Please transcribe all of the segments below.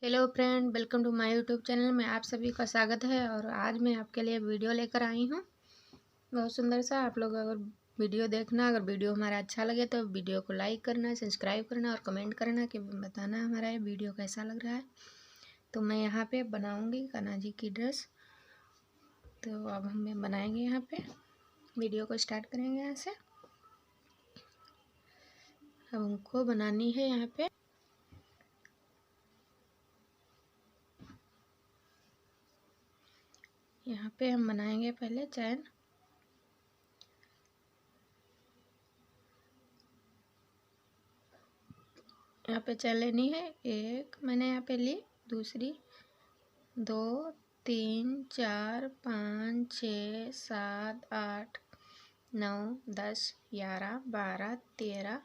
Hello friend, welcome to my YouTube channel में आप सभी का स्वागत है। और आज मैं आपके लिए वीडियो लेकर आई हूँ बहुत सुंदर सा। आप लोग अगर वीडियो देखना, अगर वीडियो हमारा अच्छा लगे तो वीडियो को लाइक करना, सब्सक्राइब करना और कमेंट करना कि बताना हमारा ये वीडियो कैसा लग रहा है। तो मैं यहाँ पे बनाऊँगी कान्हा जी की ड्रेस। तो अब हम बनाएंगे यहाँ पे, वीडियो को स्टार्ट करेंगे यहाँ से। अब हमको बनानी है यहाँ पे हम बनाएंगे पहले चैन। यहाँ पे चैन लेनी है एक, मैंने यहाँ पे ली, दूसरी 2 3 4 5 6 7 8 9 10 11 12 13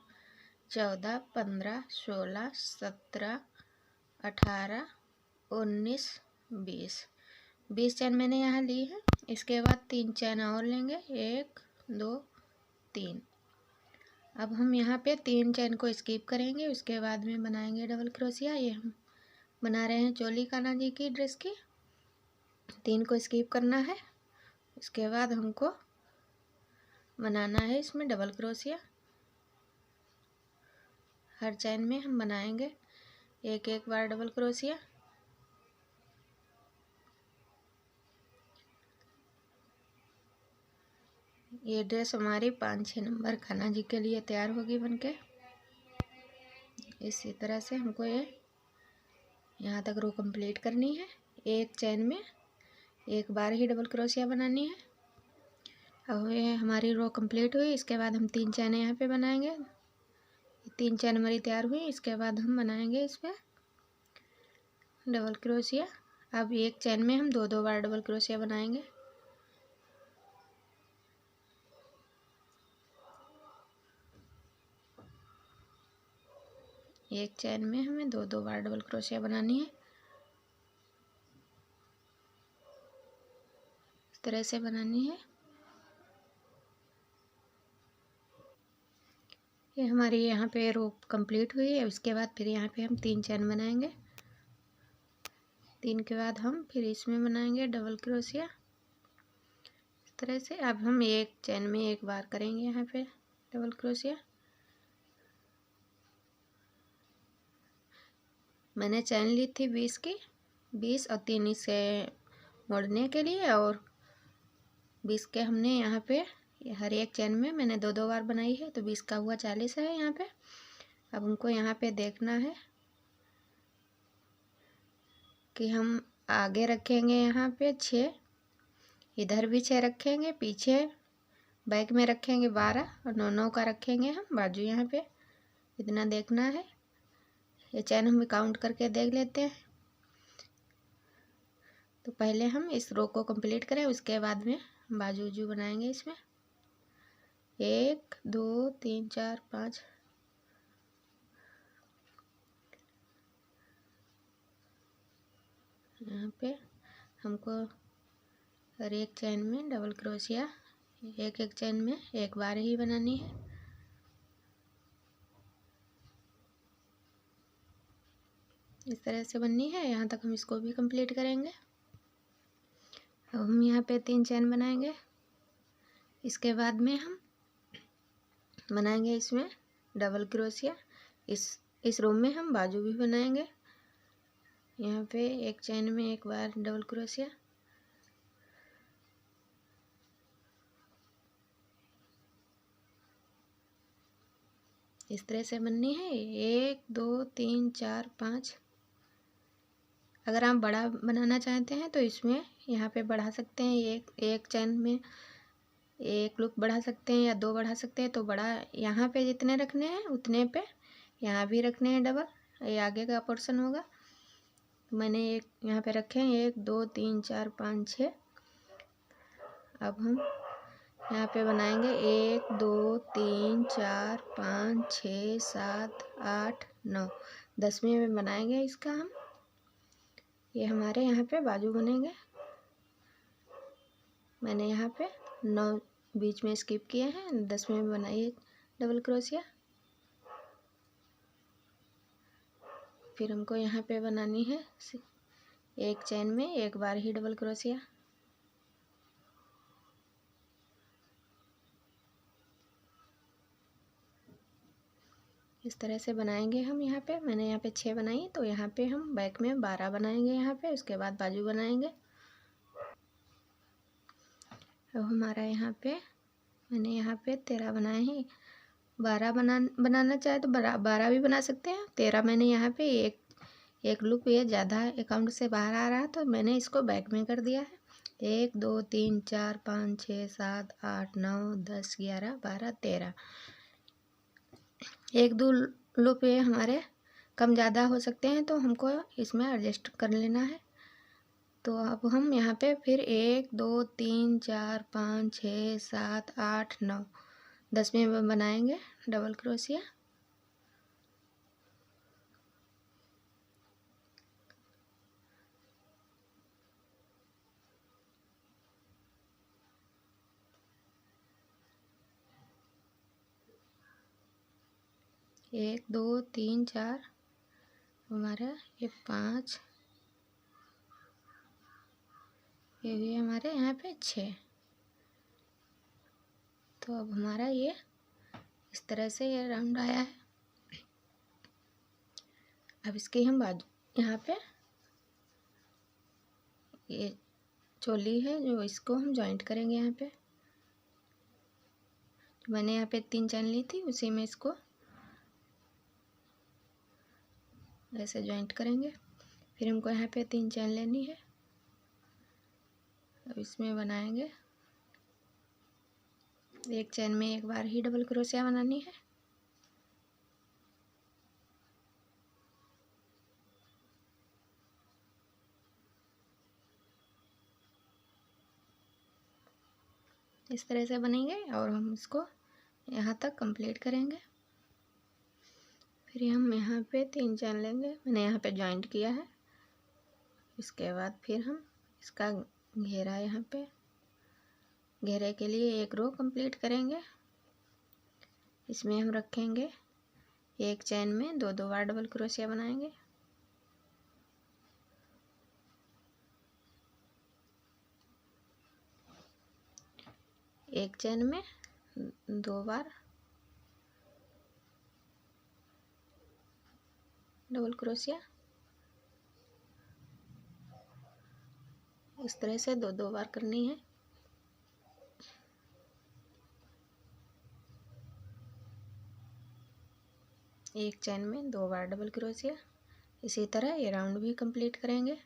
14 15 16 17 18 19 20 चैन मैंने यहाँ ली है। इसके बाद 3 चैन और लेंगे, 1 2 3। अब हम यहाँ पे 3 चैन को स्किप करेंगे, उसके बाद में बनाएंगे डबल क्रोशिया। ये हम बना रहे हैं चोली कान्हा जी की ड्रेस की। 3 को स्किप करना है, उसके बाद हमको बनाना है इसमें डबल क्रोशिया। हर चैन में हम बनाएंगे एक एक बार डबल क्रोशिया। ये ड्रेस हमारी 5-6 नंबर कान्हा जी के लिए तैयार होगी बनके। इसी तरह से हमको ये यहाँ तक रो कंप्लीट करनी है। एक चैन में एक बार ही डबल क्रोशिया बनानी है। अब ये हमारी रो कंप्लीट हुई, इसके बाद हम 3 चैन यहाँ पे बनाएंगे। 3 चैन हमारी तैयार हुई, इसके बाद हम बनाएंगे इसमें डबल क्रोशिया। अब एक चैन में हम 2-2 बार डबल क्रोशिया बनाएंगे। एक चैन में हमें 2-2 बार डबल क्रोशिया बनानी है। इस तरह से बनानी है। ये हमारी यहाँ पे रो कंप्लीट हुई है। उसके बाद फिर यहाँ पे हम 3 चैन बनाएंगे। 3 के बाद हम फिर इसमें बनाएंगे डबल क्रोशिया इस तरह से। अब हम एक चैन में एक बार करेंगे यहाँ पे डबल क्रोशिया। मैंने चैन ली थी 20 की, 20 और 3 इसे मोड़ने के लिए, और 20 के हमने यहाँ पे हर एक चैन में मैंने 2-2 बार बनाई है, तो 20 का हुआ 40 है यहाँ पे। अब हमको यहाँ पे देखना है कि हम आगे रखेंगे यहाँ पे 6, इधर भी 6 रखेंगे, पीछे बैक में रखेंगे 12 और 9-9 का रखेंगे हम बाजू। यहाँ पे इतना देखना है। ये चैन हम काउंट करके देख लेते हैं। तो पहले हम इस रो को कंप्लीट करें, उसके बाद में बाजू वजू बनाएंगे इसमें। 1 2 3 4 5। यहाँ पे हमको हर एक चैन में डबल क्रोशिया एक एक चैन में एक बार ही बनानी है। इस तरह से बननी है। यहाँ तक हम इसको भी कंप्लीट करेंगे। अब हम यहाँ पे 3 चैन बनाएंगे। इसके बाद में हम बनाएंगे इसमें डबल क्रोशिया। इस रो में हम बाजू भी बनाएंगे। यहाँ पे एक चैन में एक बार डबल क्रोशिया। इस तरह से बननी है। 1 2 3 4 5। अगर आप बड़ा बनाना चाहते हैं तो इसमें यहाँ पे बढ़ा सकते हैं, एक चैन में एक लूप बढ़ा सकते हैं या 2 बढ़ा सकते हैं। तो बड़ा यहाँ पे जितने रखने हैं उतने पे यहाँ भी रखने हैं डबल, ये आगे का पोर्शन होगा। तो मैंने एक यहाँ पे रखे हैं 1 2 3 4 5 6। अब हम यहाँ पे बनाएंगे 1 2 3 4 5 6 7 8 9, 10वें में बनाएंगे इसका हम। ये हमारे यहाँ पे बाजू बनेंगे। मैंने यहाँ पे 9 बीच में स्किप किए हैं, 10वें में बनाइए डबल क्रोशिया। फिर हमको यहाँ पे बनानी है एक चेन में एक बार ही डबल क्रोशिया। इस तरह से बनाएंगे हम। यहाँ पे मैंने यहाँ पे 6 बनाई, तो यहाँ पे हम बैक में 12 बनाएंगे यहाँ पे, उसके बाद बाजू बनाएंगे। अब हमारा यहाँ पे मैंने यहाँ पे 13 बनाए हैं। 12 बनाना चाहे तो 12 भी बना सकते हैं। 13 मैंने यहाँ पे एक लूप ये ज़्यादा अकाउंट से बाहर आ रहा है तो मैंने इसको बैक में कर दिया है। 1 2 3 4 5 6 7 8 9 10 11 12 13। एक दो लूप ये हमारे कम ज़्यादा हो सकते हैं तो हमको इसमें एडजस्ट कर लेना है। तो अब हम यहाँ पे फिर 1 2 3 4 5 6 7 8 9 10वें में बनाएंगे डबल क्रोशिया। एक 2 3 4 हमारा ये 5, ये भी हमारे यहाँ पे 6। तो अब हमारा ये इस तरह से ये राउंड आया है। अब इसकी हम बाजू यहाँ पे ये चोली है जो इसको हम जॉइंट करेंगे। यहाँ पे मैंने यहाँ पे 3 चैन ली थी, उसी में इसको ऐसे जॉइंट करेंगे। फिर हमको यहाँ पे 3 चैन लेनी है। अब इसमें बनाएंगे एक चैन में एक बार ही डबल क्रोशिया बनानी है। इस तरह से बनेंगे और हम इसको यहाँ तक कंप्लीट करेंगे। फिर हम यहाँ पे 3 चैन लेंगे, मैंने यहाँ पे जॉइंट किया है। इसके बाद फिर हम इसका घेरा यहाँ पे घेरे के लिए एक रो कंप्लीट करेंगे। इसमें हम रखेंगे एक चैन में 2 बार डबल क्रोशिया बनाएंगे। एक चैन में 2 बार डबल क्रोशिया। इस तरह से 2 बार करनी है। एक चैन में 2 बार डबल क्रोशिया। इसी तरह ये राउंड भी कंप्लीट करेंगे।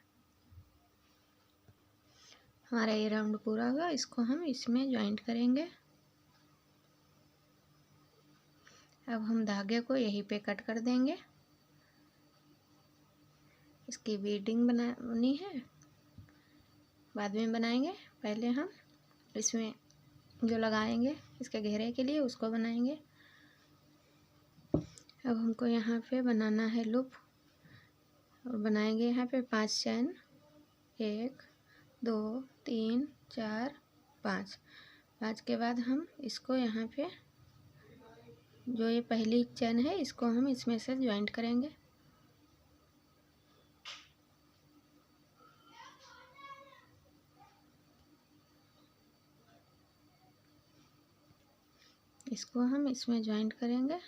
हमारा ये राउंड पूरा हुआ, इसको हम इसमें जॉइंट करेंगे। अब हम धागे को यहीं पे कट कर देंगे। इसकी बीडिंग बनानी है, बाद में बनाएंगे। पहले हम इसमें जो लगाएंगे इसके घेरे के लिए उसको बनाएंगे। अब हमको यहाँ पे बनाना है लूप और बनाएंगे यहाँ पे 5 चैन। 1 2 3 4 5। 5 के बाद हम इसको यहाँ पे जो ये पहली चैन है इसको हम इसमें से ज्वाइंट करेंगे। इसको हम इसमें ज्वाइंट करेंगे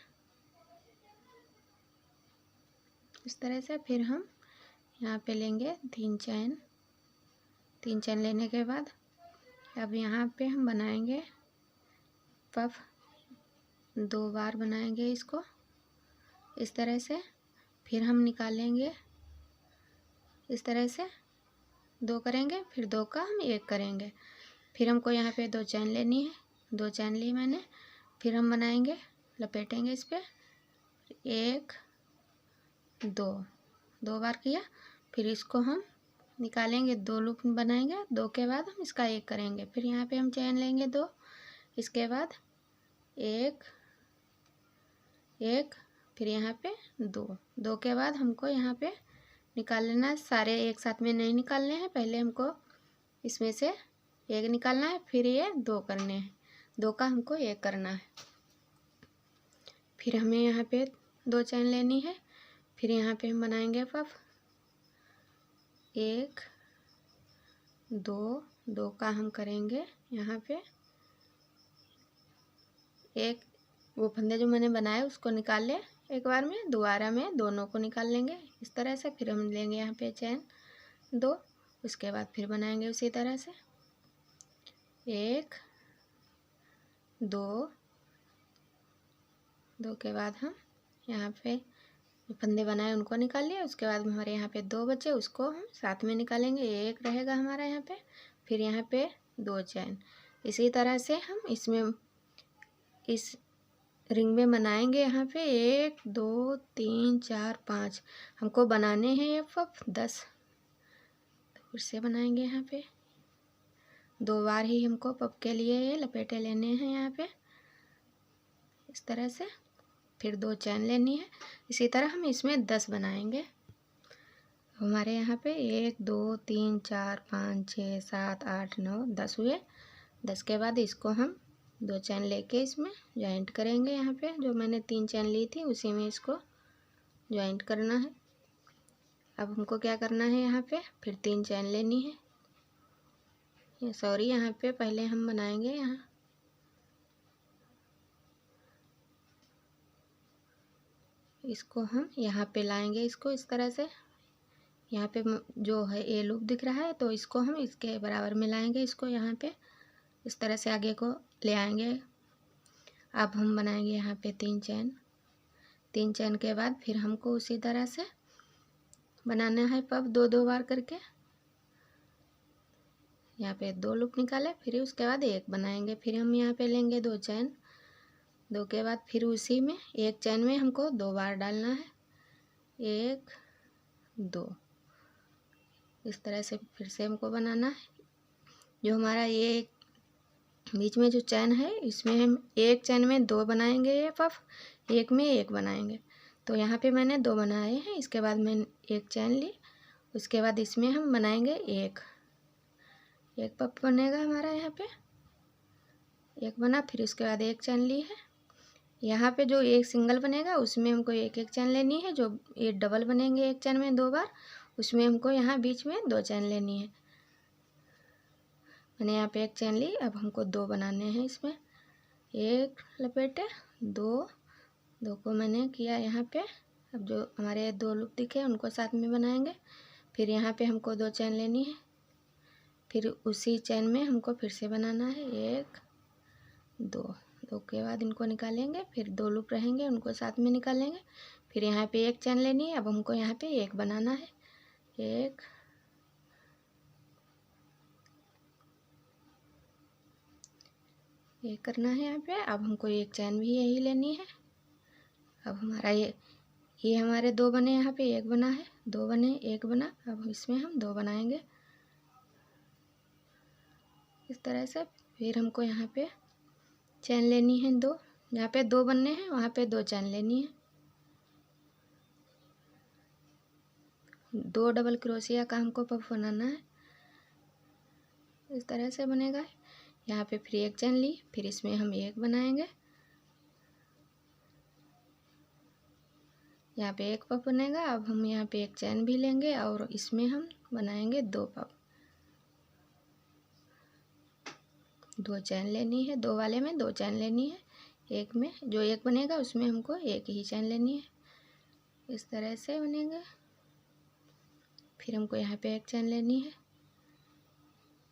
इस तरह से। फिर हम यहाँ पे लेंगे 3 चैन। 3 चैन लेने के बाद अब यहाँ पे हम बनाएंगे पफ। 2 बार बनाएंगे इसको इस तरह से। फिर हम निकालेंगे इस तरह से 2 करेंगे, फिर 2 का हम 1 करेंगे। फिर हमको यहाँ पे 2 चैन लेनी है, 2 चैन ली मैंने। फिर हम बनाएंगे, लपेटेंगे इस पर 1 2 बार किया। फिर इसको हम निकालेंगे, 2 लूप बनाएंगे। 2 के बाद हम इसका 1 करेंगे। फिर यहाँ पे हम चैन लेंगे 2, इसके बाद 1 1, फिर यहाँ पे 2 के बाद हमको यहाँ पे निकाल लेना है। सारे एक साथ में नहीं निकालने हैं, पहले हमको इसमें से 1 निकालना है, फिर ये 2 करने हैं। 2 का हमको 1 करना है। फिर हमें यहाँ पे 2 चैन लेनी है। फिर यहाँ पे हम बनाएंगे पफ, 1 2, 2 का हम करेंगे यहाँ पे एक, वो फंदे जो मैंने बनाए उसको निकाल ले एक बार में, दोबारा में दोनों को निकाल लेंगे इस तरह से। फिर हम लेंगे यहाँ पे चैन 2, उसके बाद फिर बनाएंगे उसी तरह से 1 2, 2 के बाद हम यहाँ पे जो फंदे बनाए उनको निकाल लिए। उसके बाद हमारे यहाँ पे 2 बचे, उसको हम साथ में निकालेंगे, 1 रहेगा हमारा यहाँ पे, फिर यहाँ पे 2 चैन। इसी तरह से हम इसमें इस रिंग में बनाएंगे यहाँ पे 1 2 3 4 5, हमको बनाने हैं ये पफ 10। तो फिर से बनाएंगे यहाँ पे 2 बार ही हमको पफ के लिए ये लपेटे लेने हैं यहाँ पे इस तरह से, फिर 2 चैन लेनी है। इसी तरह हम इसमें 10 बनाएंगे। हमारे यहाँ पे 1 2 3 4 5 6 7 8 9 10 हुए। 10 के बाद इसको हम 2 चैन लेके इसमें जॉइंट करेंगे। यहाँ पे जो मैंने 3 चैन ली थी उसी में इसको जॉइंट करना है। अब हमको क्या करना है, यहाँ पे फिर 3 चैन लेनी है। सॉरी, यहाँ पे पहले हम बनाएंगे यहाँ इसको हम यहाँ पे लाएंगे इसको इस तरह से। यहाँ पे जो है ये लूप दिख रहा है तो इसको हम इसके बराबर में लाएंगे, इसको यहाँ पे इस तरह से आगे को ले आएंगे। अब हम बनाएंगे यहाँ पे 3 चैन। 3 चैन के बाद फिर हमको उसी तरह से बनाना है पफ 2-2 बार करके। यहाँ पे 2 लूप निकाले, फिर उसके बाद 1 बनाएंगे। फिर हम यहाँ पे लेंगे 2 चैन। 2 के बाद फिर उसी में 1 चैन में हमको 2 बार डालना है, 1 2 इस तरह से फिर से हमको बनाना है। जो हमारा ये बीच में जो चैन है इसमें हम 1 चैन में 2 बनाएंगे ये पफ, 1 में 1 बनाएंगे। तो यहाँ पे मैंने 2 बनाए हैं। इसके बाद मैंने 1 चैन ली, उसके बाद इसमें हम बनाएंगे 1 पफ बनेगा हमारा। यहाँ पे 1 बना, फिर उसके बाद 1 चैन ली है। यहाँ पे जो 1 सिंगल बनेगा उसमें हमको 1 चैन लेनी है। जो ये डबल बनेंगे 1 चैन में 2 बार, उसमें हमको यहाँ बीच में 2 चैन लेनी है। मैंने यहाँ पे 1 चैन ली, अब हमको 2 बनाने हैं इसमें। 1 लपेटे, 2 को मैंने किया यहाँ पे। अब जो हमारे 2 लूप दिखे उनको साथ में बनाएंगे। फिर यहाँ पे हमको 2 चैन लेनी है, फिर उसी चैन में हमको फिर से बनाना है 1 2 के बाद इनको निकालेंगे, फिर 2 लूप रहेंगे उनको साथ में निकालेंगे। फिर यहाँ पे 1 चैन लेनी है। अब हमको यहाँ पे 1 बनाना है, 1 करना है यहाँ पे। अब हमको 1 चैन भी यही लेनी है। अब हमारा ये हमारे 2 बने, यहाँ पे 1 बना है, 2 बने 1 बना। अब इसमें हम 2 बनाएंगे इस तरह से। फिर हमको यहाँ पे चैन लेनी है 2, जहाँ पे 2 बनने हैं वहाँ पे 2 चैन लेनी है। 2 डबल क्रोशिया का हमको पफ बनाना है, इस तरह से बनेगा। यहाँ पे फिर 1 चैन ली, फिर इसमें हम 1 बनाएंगे। यहाँ पे 1 पफ बनेगा। अब हम यहाँ पे 1 चैन भी लेंगे और इसमें हम बनाएंगे 2 पफ। 2 चैन लेनी है, 2 वाले में 2 चैन लेनी है। 1 में जो 1 बनेगा उसमें हमको 1 ही चैन लेनी है, इस तरह से बनेगा। फिर हमको यहाँ पे 1 चैन लेनी है।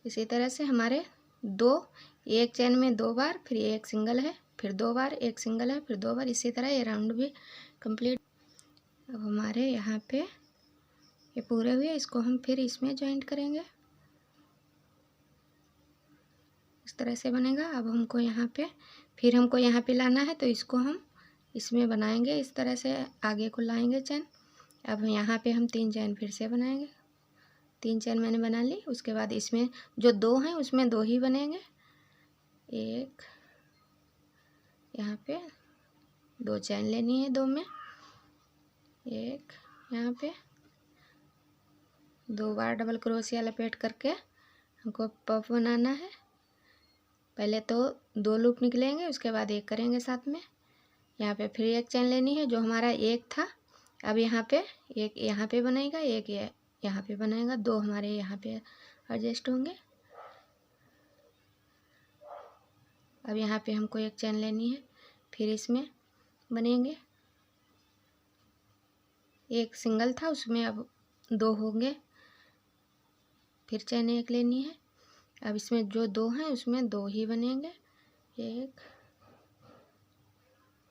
इसी तरह से हमारे 1 चैन में 2 बार, फिर 1 सिंगल है, फिर 2 बार 1 सिंगल है, फिर 2 बार। इसी तरह ये राउंड भी कंप्लीट। अब हमारे यहाँ पे ये पूरे हुए, इसको हम फिर इसमें जॉइंट करेंगे, इस तरह से बनेगा। अब हमको यहाँ पे फिर हमको यहाँ पे लाना है, तो इसको हम इसमें बनाएंगे इस तरह से, आगे को लाएंगे चैन। अब यहाँ पे हम 3 चैन फिर से बनाएंगे। 3 चैन मैंने बना ली। उसके बाद इसमें जो 2 हैं उसमें 2 ही बनेंगे। 1 यहाँ पे 2 चैन लेनी है, 2 में 1 यहाँ पे 2 बार डबल क्रोशिया लपेट करके हमको पफ बनाना है। पहले तो 2 लूप निकलेंगे, उसके बाद 1 करेंगे साथ में। यहाँ पे फिर 1 चैन लेनी है, जो हमारा 1 था अब यहाँ पे एक यहाँ पे बनेगा, एक यहाँ पे बनेगा, दो हमारे यहाँ पे एडजस्ट होंगे। अब यहाँ पे हमको एक चैन लेनी है, फिर इसमें बनेंगे। एक सिंगल था उसमें अब दो होंगे, फिर चैन एक लेनी है। अब इसमें जो दो हैं उसमें दो ही बनेंगे, एक,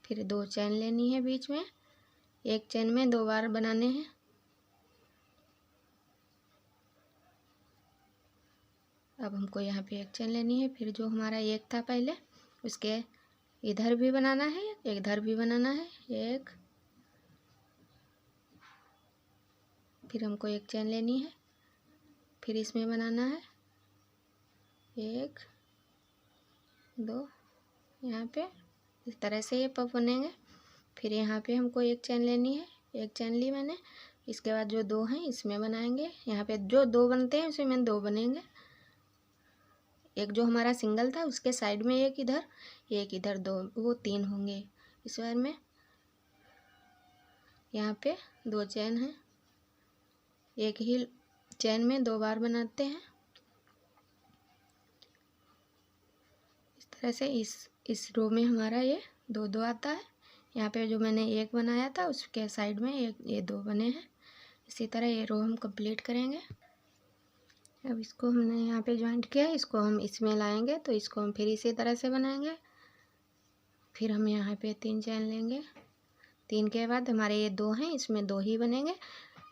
फिर दो चैन लेनी है बीच में, एक चैन में दो बार बनाने हैं। अब हमको यहाँ पे एक चैन लेनी है, फिर जो हमारा एक था पहले उसके इधर भी बनाना है, इधर भी बनाना है, एक, फिर हमको एक चैन लेनी है, फिर इसमें बनाना है, एक, दो, यहाँ पे इस तरह से ये पफ बनेंगे। फिर यहाँ पे हमको एक चैन लेनी है, एक चैन ली मैंने। इसके बाद जो दो हैं इसमें बनाएंगे, यहाँ पे जो दो बनते हैं उसमें दो बनेंगे। एक जो हमारा सिंगल था उसके साइड में एक इधर दो, वो तीन होंगे। इस बार में यहाँ पे दो चैन हैं, एक ही चैन में दो बार बनाते हैं। इस तरह से इस रो में हमारा ये दो दो आता है। यहाँ पे जो मैंने एक बनाया था उसके साइड में ये दो बने हैं। इसी तरह ये रो हम कंप्लीट करेंगे। अब इसको हमने यहाँ पे ज्वाइंट किया है, इसको हम इसमें लाएंगे तो इसको हम फिर इसी तरह से बनाएंगे। फिर हम यहाँ पे तीन चैन लेंगे, तीन के बाद हमारे ये दो हैं इसमें दो ही बनेंगे।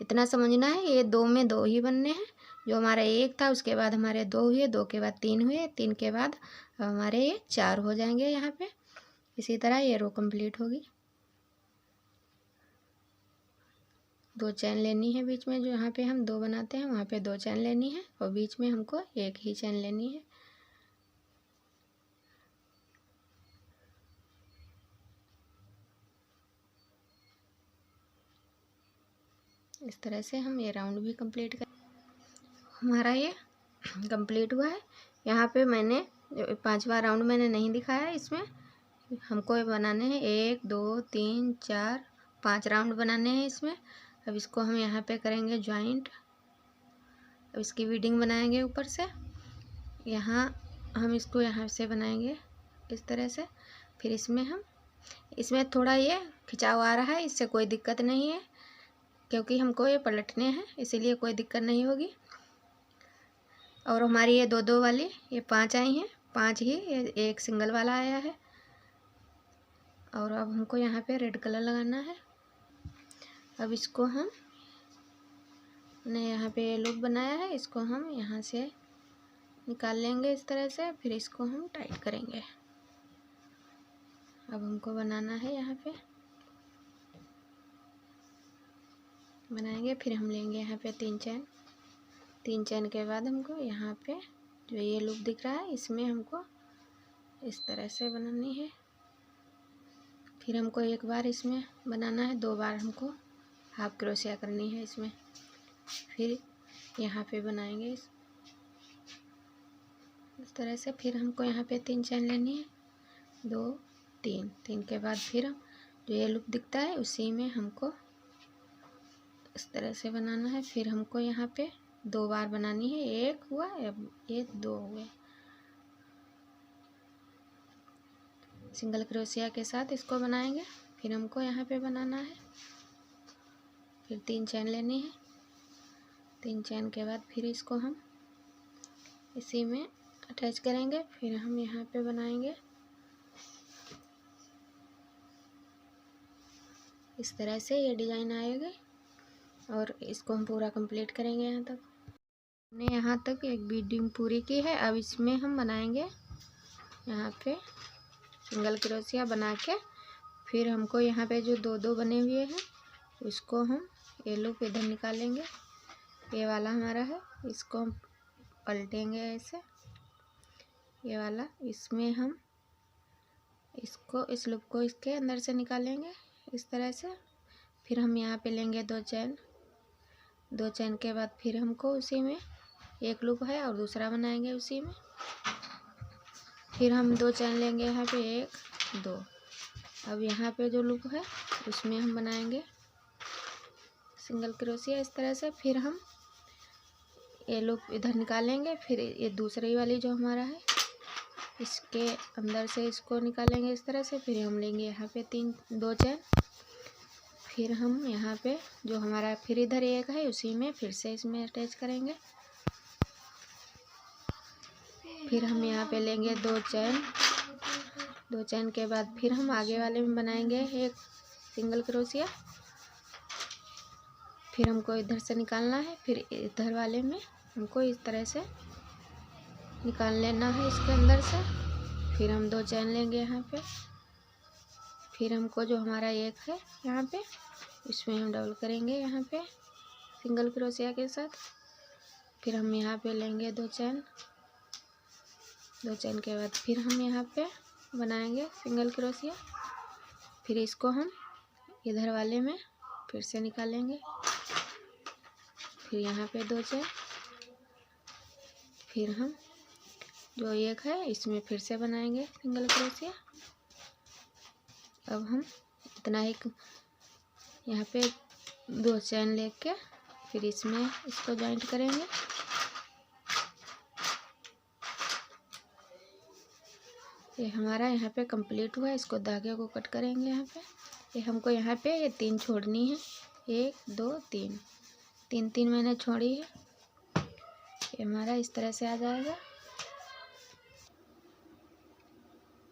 इतना समझना है ये दो में दो ही बनने हैं। जो हमारा एक था उसके बाद हमारे दो हुए, दो के बाद तीन हुए, तीन के बाद हमारे ये चार हो जाएंगे यहाँ पे। इसी तरह ये रो कंप्लीट होगी। दो चैन लेनी है बीच में, जो यहाँ पे हम दो बनाते हैं वहाँ पे दो चैन लेनी है और बीच में हमको एक ही चैन लेनी है। इस तरह से हम ये राउंड भी कंप्लीट कर, हमारा ये कंप्लीट हुआ है। यहाँ पे मैंने पांचवा राउंड मैंने नहीं दिखाया, इसमें हमको ये बनाने हैं 1 2 3 4 5 राउंड बनाने हैं इसमें। अब इसको हम यहाँ पे करेंगे ज्वाइंट। अब इसकी बीडिंग बनाएंगे ऊपर से, यहाँ हम इसको यहाँ से बनाएंगे इस तरह से। फिर इसमें थोड़ा ये खिंचाव आ रहा है, इससे कोई दिक्कत नहीं है क्योंकि हमको ये पलटने हैं, इसीलिए कोई दिक्कत नहीं होगी। और हमारी ये दो दो वाली ये 5 आई हैं, 5 ही, ये एक सिंगल वाला आया है। और अब हमको यहाँ पे रेड कलर लगाना है। अब इसको हमने यहाँ पे लूप बनाया है, इसको हम यहाँ से निकाल लेंगे इस तरह से। फिर इसको हम टाइट करेंगे। अब हमको बनाना है, यहाँ पे बनाएंगे। फिर हम लेंगे यहाँ पे तीन चैन के बाद हमको यहाँ पे जो ये लूप दिख रहा है इसमें हमको इस तरह से बनानी है। फिर हमको एक बार इसमें बनाना है, दो बार हमको हाफ क्रोशिया करनी है इसमें। फिर यहाँ पे बनाएंगे इस तरह से। फिर हमको यहाँ पे तीन चैन लेनी है, 2 3 के बाद फिर हम जो ये लूप दिखता है उसी में हमको इस तरह से बनाना है। फिर हमको यहाँ पे दो बार बनानी है, एक हुआ, अब ये दो हुए। सिंगल क्रोशिया के साथ इसको बनाएंगे। फिर हमको यहाँ पे बनाना है, फिर तीन चैन लेनी है, तीन चैन के बाद फिर इसको हम इसी में अटैच करेंगे। फिर हम यहाँ पे बनाएंगे इस तरह से, ये डिज़ाइन आएगा और इसको हम पूरा कंप्लीट करेंगे। यहाँ तक हमने यहाँ तक एक बीडिंग पूरी की है। अब इसमें हम बनाएंगे यहाँ पे सिंगल क्रोशिया बना के, फिर हमको यहाँ पे जो दो दो बने हुए हैं उसको हम ये लूप इधर निकालेंगे, ये वाला हमारा है, इसको हम पलटेंगे ऐसे, ये वाला, इसमें हम इसको इस लूप को इसके अंदर से निकालेंगे इस तरह से। फिर हम यहाँ पे लेंगे दो चैन के बाद फिर हमको उसी में एक लूप है और दूसरा बनाएंगे उसी में। फिर हम दो चैन लेंगे यहाँ पे 1 2। अब यहाँ पे जो लूप है उसमें हम बनाएंगे सिंगल क्रोशिया इस तरह से। फिर हम ये लूप इधर निकालेंगे, फिर ये दूसरी वाली जो हमारा है इसके अंदर से इसको निकालेंगे इस तरह से। फिर हम लेंगे यहाँ पे 2 चैन। फिर हम यहाँ पे जो हमारा फिर इधर एक है उसी में फिर से इसमें अटैच करेंगे। फिर हम यहाँ पे लेंगे 2 चैन। 2 चैन के बाद फिर हम आगे वाले में बनाएंगे एक सिंगल क्रोशिया। फिर हमको इधर से निकालना है, फिर इधर वाले में हमको इस तरह से निकाल लेना है इसके अंदर से। फिर हम 2 चैन लेंगे यहाँ पे। फिर हमको जो हमारा एक है यहाँ पे इसमें हम डबल करेंगे यहाँ पे सिंगल क्रोशिया के साथ। फिर हम यहाँ पे लेंगे 2 चैन। 2 चैन के बाद फिर हम यहाँ पे बनाएंगे सिंगल क्रोशिया। फिर इसको हम इधर वाले में फिर से निकालेंगे। फिर यहाँ पे 2 चैन। फिर हम जो एक है इसमें फिर से बनाएंगे सिंगल क्रोशिया। अब हम इतना ही यहाँ पे 2 चैन लेके फिर इसमें इसको जॉइंट करेंगे। ये हमारा यहाँ पे कंप्लीट हुआ। इसको धागे को कट करेंगे यहाँ पे। ये हमको यहाँ पे ये 3 छोड़नी है, 1 2 3, 3 मैंने छोड़ी है। ये हमारा इस तरह से आ जाएगा।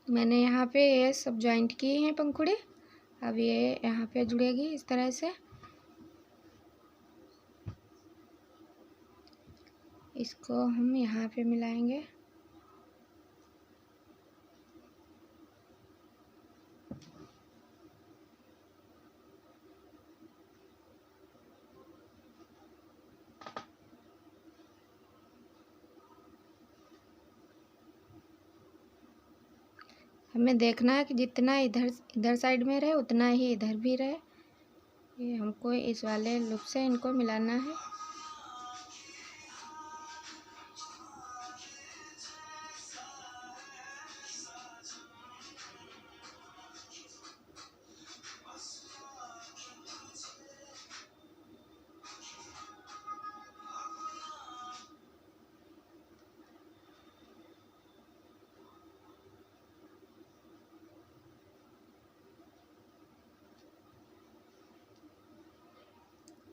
मैंने यहाँ पे ये सब जॉइंट किए हैं पंखुड़ी। अब ये यहाँ पे जुड़ेगी इस तरह से। इसको हम यहाँ पे मिलाएंगे। हमें देखना है कि जितना इधर साइड में रहे उतना ही इधर भी रहे। ये हमको इस वाले लूप से इनको मिलाना है।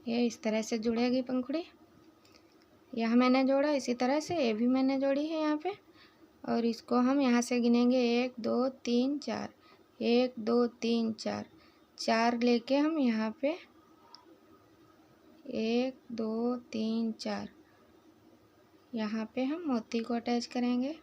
ये इस तरह से जुड़ेगी पंखुड़ी। यह मैंने जोड़ा, इसी तरह से ये भी मैंने जोड़ी है यहाँ पे। और इसको हम यहाँ से गिनेंगे 1 2 3 4, 1 2 3 4, 4 लेके हम यहाँ पे 1 2 3 4 यहाँ पे हम मोती को अटैच करेंगे।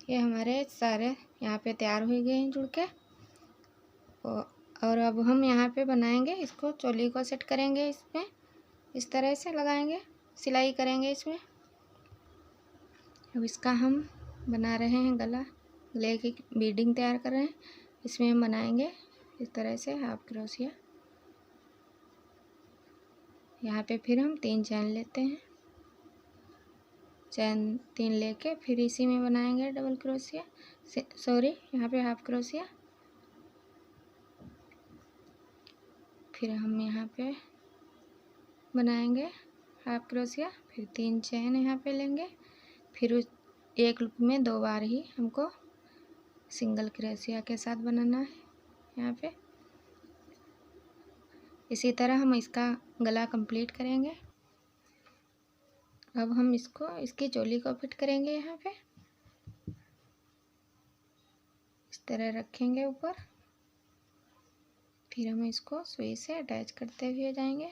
ये हमारे सारे यहाँ पे तैयार हो गए हैं जुड़ के। और अब हम यहाँ पे बनाएंगे इसको, चोली को सेट करेंगे इसमें, इस तरह से लगाएंगे, सिलाई करेंगे इसमें। अब इसका हम बना रहे हैं गला, गले की बीडिंग तैयार कर रहे हैं। इसमें हम बनाएंगे इस तरह से हाफ क्रोशिया। यहाँ पे फिर हम 3 चैन लेते हैं, चैन 3 लेके फिर इसी में बनाएंगे डबल क्रोशिया, सॉरी यहाँ पे हाफ क्रोशिया। फिर हम यहाँ पे बनाएंगे हाफ क्रोशिया, फिर 3 चैन यहाँ पे लेंगे। फिर उस एक लूप में 2 बार ही हमको सिंगल क्रोशिया के साथ बनाना है यहाँ पे। इसी तरह हम इसका गला कंप्लीट करेंगे। अब हम इसको, इसकी चोली को फिट करेंगे यहाँ पे, इस तरह रखेंगे ऊपर। फिर हम इसको सुई से अटैच करते हुए जाएंगे।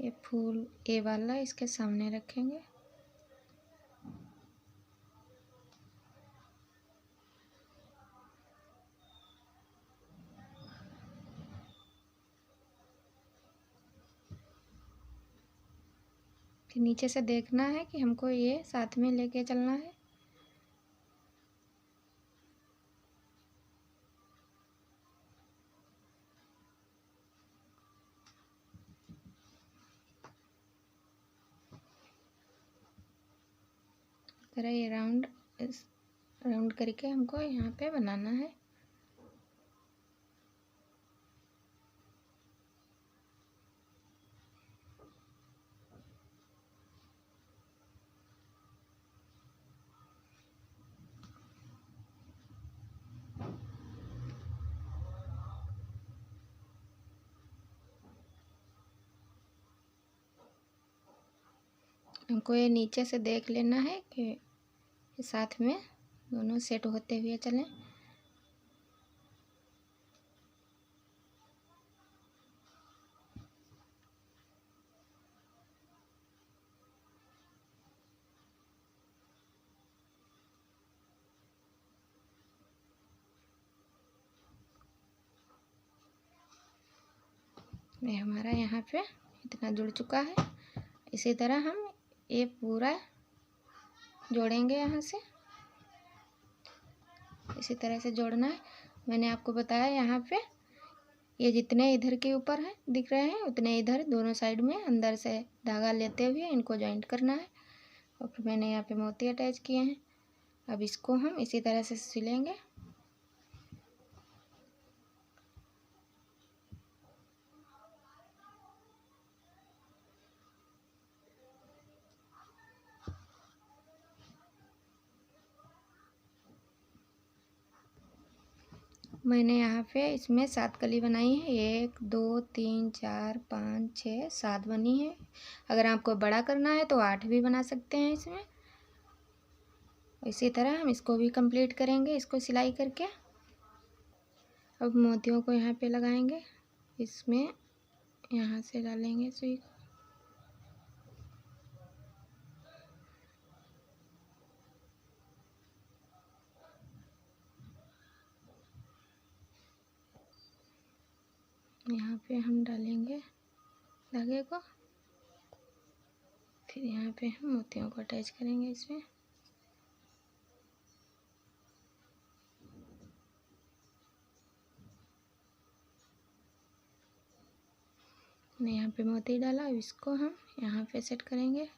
ये फूल ए वाला इसके सामने रखेंगे। फिर नीचे से देखना है कि हमको ये साथ में लेके चलना है। तरह ये राउंड करके हमको यहाँ पे बनाना है। हमको ये नीचे से देख लेना है कि साथ में दोनों सेट होते हुए चलें। ये हमारा यहाँ पे इतना जुड़ चुका है। इसी तरह हम ये पूरा जोड़ेंगे। यहाँ से इसी तरह से जोड़ना है। मैंने आपको बताया यहाँ पे ये जितने इधर के ऊपर है दिख रहे हैं उतने इधर दोनों साइड में अंदर से धागा लेते हुए इनको जॉइंट करना है। और फिर मैंने यहाँ पे मोती अटैच किए हैं। अब इसको हम इसी तरह से सिलेंगे। मैंने यहाँ पे इसमें 7 कली बनाई है। 1 2 3 4 5 6 7 बनी है। अगर आपको बड़ा करना है तो 8 भी बना सकते हैं इसमें। इसी तरह हम इसको भी कंप्लीट करेंगे इसको सिलाई करके। अब मोतियों को यहाँ पे लगाएंगे। इसमें यहाँ से डालेंगे सुई को। यहाँ पे हम डालेंगे धागे को। फिर यहाँ पे हम मोतियों को अटैच करेंगे इसमें। मैंने यहाँ पे मोती डाला। अब इसको हम यहाँ पे सेट करेंगे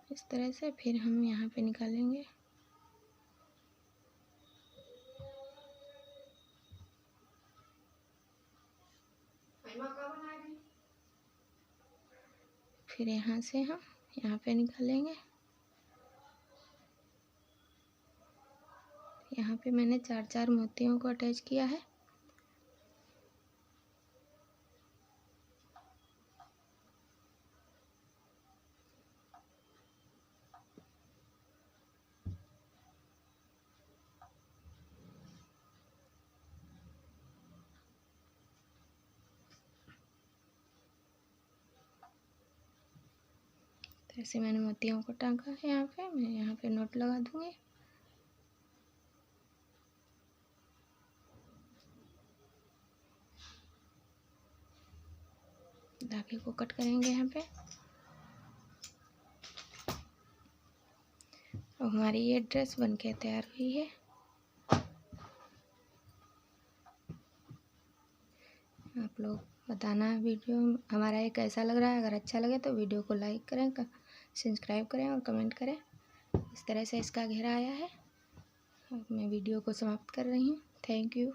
इस तरह से। फिर हम यहाँ पे निकालेंगे। फिर यहाँ से हम यहाँ पे निकालेंगे। यहाँ पे मैंने 4 मोतियों को अटैच किया है। तो ऐसे मैंने मोतियों को टांका है। यहाँ पे मैं यहाँ पे नोट लगा दूँगी। धागे को कट करेंगे यहाँ पे। और हमारी ये ड्रेस बनके तैयार हुई है। आप लोग बताना वीडियो हमारा ये कैसा लग रहा है। अगर अच्छा लगे तो वीडियो को लाइक करें, सब्सक्राइब करें और कमेंट करें। इस तरह से इसका घेरा आया है। अब मैं वीडियो को समाप्त कर रही हूँ। Thank you.